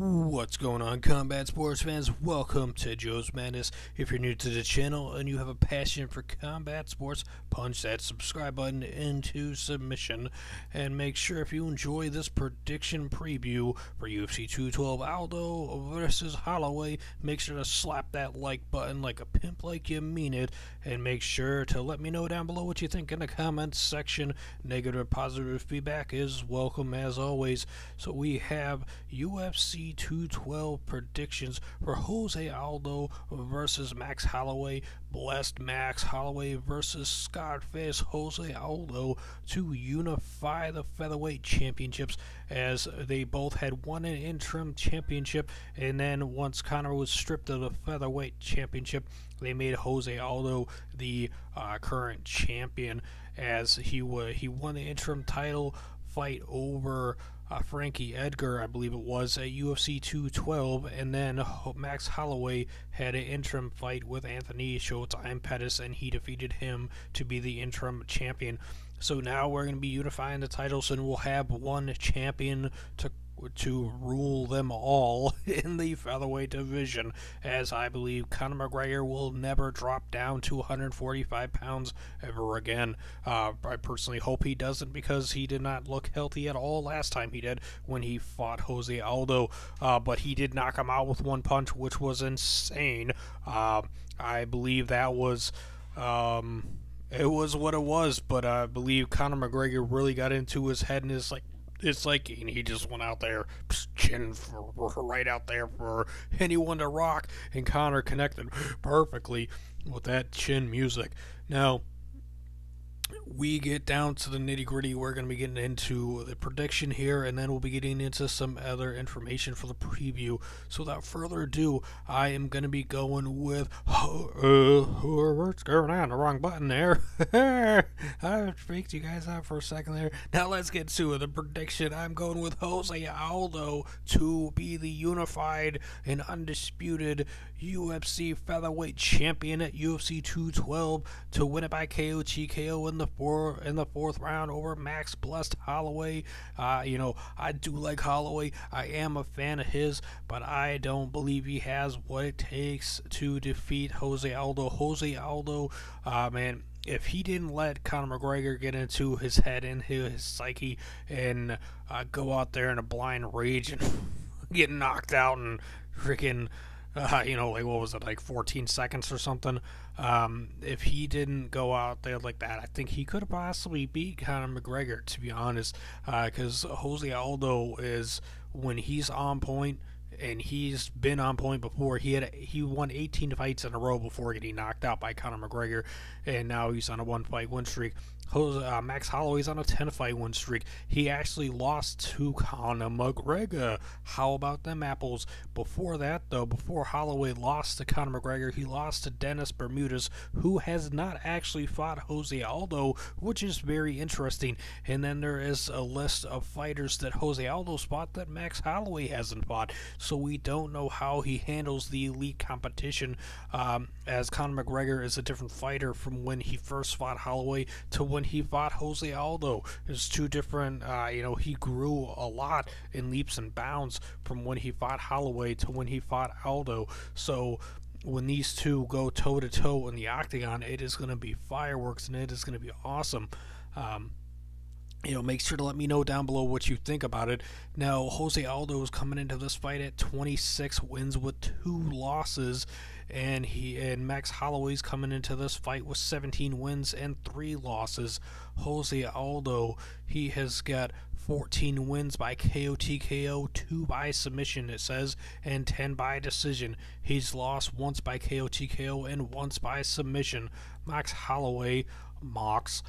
What's going on, combat sports fans? Welcome to Joe's Madness. If you're new to the channel and you have a passion for combat sports, punch that subscribe button into submission. And make sure, if you enjoy this prediction preview for UFC 212 Aldo versus Holloway, make sure to slap that like button like a pimp like you mean it. And make sure to let me know down below what you think in the comments section. Negative or positive feedback is welcome as always. So we have UFC 212 predictions for Jose Aldo versus Max Holloway. Blessed Max Holloway versus Scarface Jose Aldo to unify the featherweight championships, as they both had won an interim championship, and then once Conor was stripped of the featherweight championship, they made Jose Aldo the current champion, as he won the interim title fight over Frankie Edgar, I believe it was, at UFC 212, and then Max Holloway had an interim fight with Anthony Showtime Pettis, and he defeated him to be the interim champion. So now we're going to be unifying the titles, and we'll have one champion to rule them all in the featherweight division, as I believe Conor McGregor will never drop down to 145 pounds ever again. I personally hope he doesn't, because he did not look healthy at all last time he did when he fought Jose Aldo, but he did knock him out with one punch, which was insane. I believe that was it was what it was, but I believe Conor McGregor really got into his head, and it's like he just went out there, chin right out there for anyone to rock, and Conor connected perfectly with that chin music. Now, we get down to the nitty gritty. We're going to be getting into the prediction here, and then we'll be getting into some other information for the preview. So without further ado, I am going to be going with what's going on? The wrong button there. I freaked you guys out for a second there. Now let's get to the prediction. I'm going with Jose Aldo to be the unified and undisputed UFC featherweight champion at UFC 212, to win it by KO TKO in the fourth round over Max Blessed Holloway. I do like Holloway. I am a fan of his, but I don't believe he has what it takes to defeat Jose Aldo. Jose Aldo, man, if he didn't let Conor McGregor get into his head, into his psyche, and go out there in a blind rage and get knocked out and freaking like what was it, like 14 seconds or something? If he didn't go out there like that, I think he could have possibly beat Conor McGregor, to be honest, because Jose Aldo is, when he's on point, and he's been on point before. He won 18 fights in a row before getting knocked out by Conor McGregor, and now he's on a 1-fight win streak. Max Holloway's on a 10-fight win streak. He actually lost to Conor McGregor. How about them apples? Before that, though, before Holloway lost to Conor McGregor, he lost to Dennis Bermudez, who has not actually fought Jose Aldo, which is very interesting. And then there is a list of fighters that Jose Aldo's fought that Max Holloway hasn't fought. So we don't know how he handles the elite competition, as Conor McGregor is a different fighter from when he first fought Holloway to when he fought Jose Aldo. It's two different, he grew a lot in leaps and bounds from when he fought Holloway to when he fought Aldo. So when these two go toe to toe in the octagon, it is going to be fireworks, and it is going to be awesome. Make sure to let me know down below what you think about it. Now, Jose Aldo is coming into this fight at 26 wins with 2 losses, and Max Holloway's coming into this fight with 17 wins and 3 losses. Jose Aldo, he has got 14 wins by KO TKO, 2 by submission, it says, and 10 by decision. He's lost once by KO TKO and once by submission. Max Holloway, Max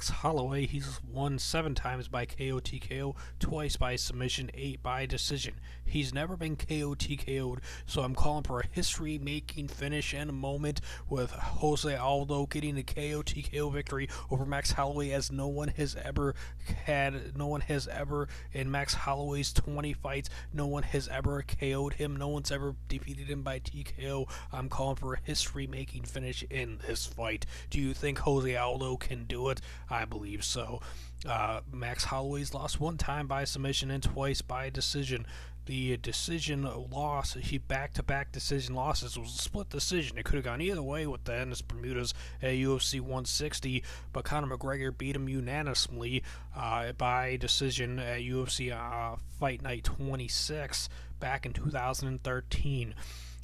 Holloway, he's won 7 times by KO TKO, twice by submission, 8 by decision. He's never been KO TKO'd, so I'm calling for a history-making finish and a moment with Jose Aldo getting a KO TKO victory over Max Holloway, as no one has ever in Max Holloway's 20 fights. No one has ever KO'd him. No one's ever defeated him by TKO. I'm calling for a history-making finish in this fight. fight. Do you think Jose Aldo can do it? I believe so. Max Holloway's lost one time by submission and twice by decision. The decision loss, he back-to-back decision losses, was a split decision. It could have gone either way with the Ennis Bermudez at UFC 160, but Conor McGregor beat him unanimously by decision at UFC Fight Night 26 back in 2013.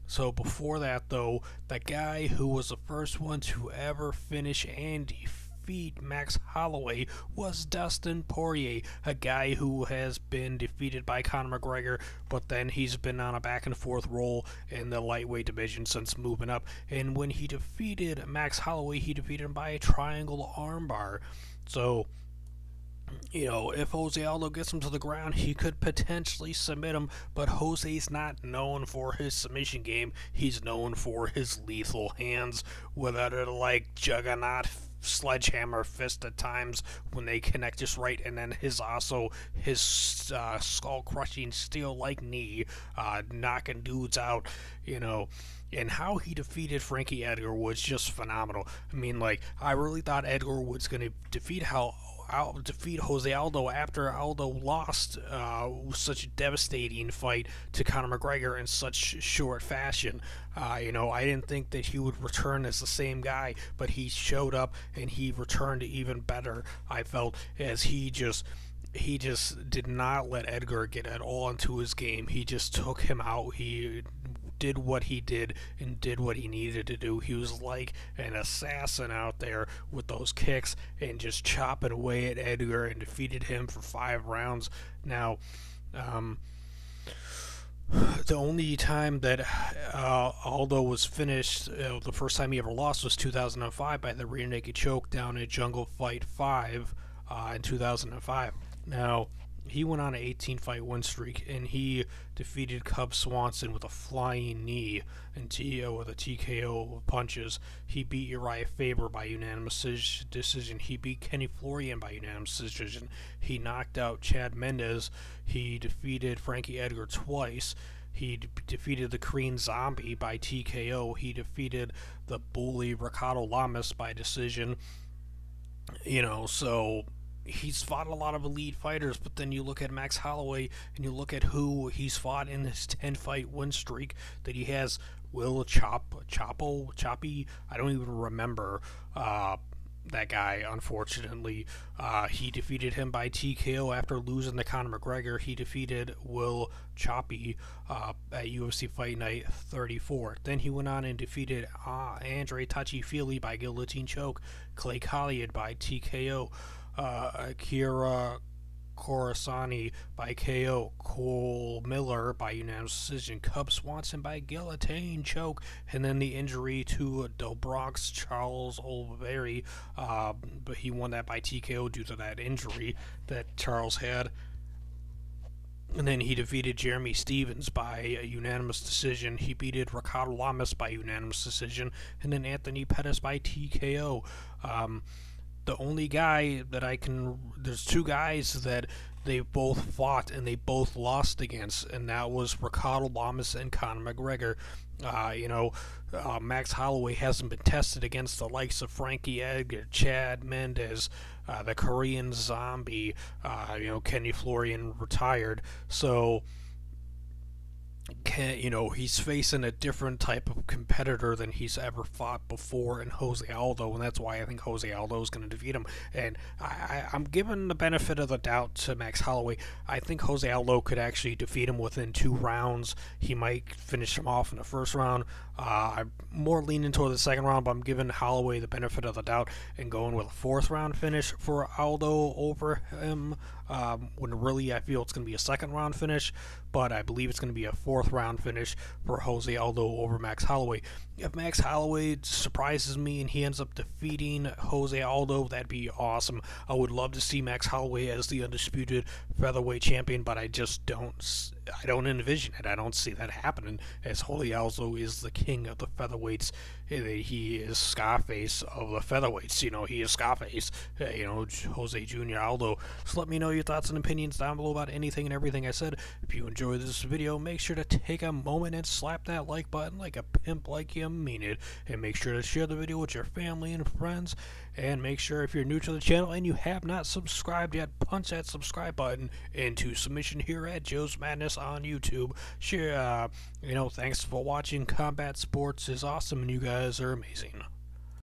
So before that, though, the guy who was the first one to ever finish and defeat Max Holloway was Dustin Poirier, a guy who has been defeated by Conor McGregor, but then he's been on a back and forth roll in the lightweight division since moving up. And when he defeated Max Holloway, he defeated him by a triangle armbar. So, you know, if Jose Aldo gets him to the ground, he could potentially submit him, but Jose's not known for his submission game. He's known for his lethal hands, without it like juggernaut sledgehammer fist at times when they connect just right, and then his skull crushing steel like knee, knocking dudes out, you know. And how he defeated Frankie Edgar was just phenomenal. I mean, like, I really thought Edgar was going to defeat Jose Aldo after Aldo lost such a devastating fight to Conor McGregor in such short fashion. You know, I didn't think that he would return as the same guy, but he showed up and he returned even better, I felt, as he just did not let Edgar get at all into his game. He just took him out. He did what he did and did what he needed to do. He was like an assassin out there with those kicks and just chopping away at Edgar and defeated him for 5 rounds. Now, the only time that Aldo was finished, the first time he ever lost, was 2005 by the rear naked choke down at Jungle Fight 5 in 2005. Now, he went on an 18-fight win streak, and he defeated Cub Swanson with a flying knee and with a TKO punches. He beat Uriah Faber by unanimous decision. He beat Kenny Florian by unanimous decision. He knocked out Chad Mendes. He defeated Frankie Edgar twice. He defeated the Korean Zombie by TKO. He defeated the bully Ricardo Lamas by decision. You know, so he's fought a lot of elite fighters, but then you look at Max Holloway and you look at who he's fought in his 10-fight win streak that he has. Will Choppy, I don't even remember that guy, unfortunately. He defeated him by TKO after losing to Conor McGregor. He defeated Will Choppy at UFC Fight Night 34. Then he went on and defeated Andre Touchy-Feely by guillotine choke, Clay Collier by TKO, Akira Khorasani by KO, Cole Miller by unanimous decision, Cub Swanson by guillotine choke, and then the injury to Dobrox Charles Oliveira, but he won that by TKO due to that injury that Charles had. And then he defeated Jeremy Stevens by a unanimous decision. He beat Ricardo Lamas by unanimous decision, and then Anthony Pettis by TKO. The only guy that there's 2 guys that they both fought and they both lost against, and that was Ricardo Lamas and Conor McGregor. You know, Max Holloway hasn't been tested against the likes of Frankie Edgar, Chad Mendes, the Korean Zombie, you know, Kenny Florian retired. So, you know, he's facing a different type of competitor than he's ever fought before in Jose Aldo, and that's why I think Jose Aldo is going to defeat him. And I'm giving the benefit of the doubt to Max Holloway. I think Jose Aldo could actually defeat him within 2 rounds. He might finish him off in the first round. I'm more leaning toward the second round, but I'm giving Holloway the benefit of the doubt and going with a 4th round finish for Aldo over him, when really I feel it's going to be a 2nd round finish, but I believe it's going to be a 4th round finish for Jose Aldo over Max Holloway. If Max Holloway surprises me and he ends up defeating Jose Aldo, that'd be awesome. I would love to see Max Holloway as the undisputed featherweight champion, but I just don't I don't envision it. I don't see that happening, as Holy Aldo is the king of the featherweights. He is Scarface of the featherweights. He is Scarface. Jose Jr. Aldo. So let me know your thoughts and opinions down below about anything and everything I said. If you enjoyed this video, make sure to take a moment and slap that like button like a pimp, like you mean it. And make sure to share the video with your family and friends. And make sure, if you're new to the channel and you have not subscribed yet, punch that subscribe button into submission here at Joe's Madness on YouTube. Thanks for watching. Combat Sports is awesome and you guys are amazing.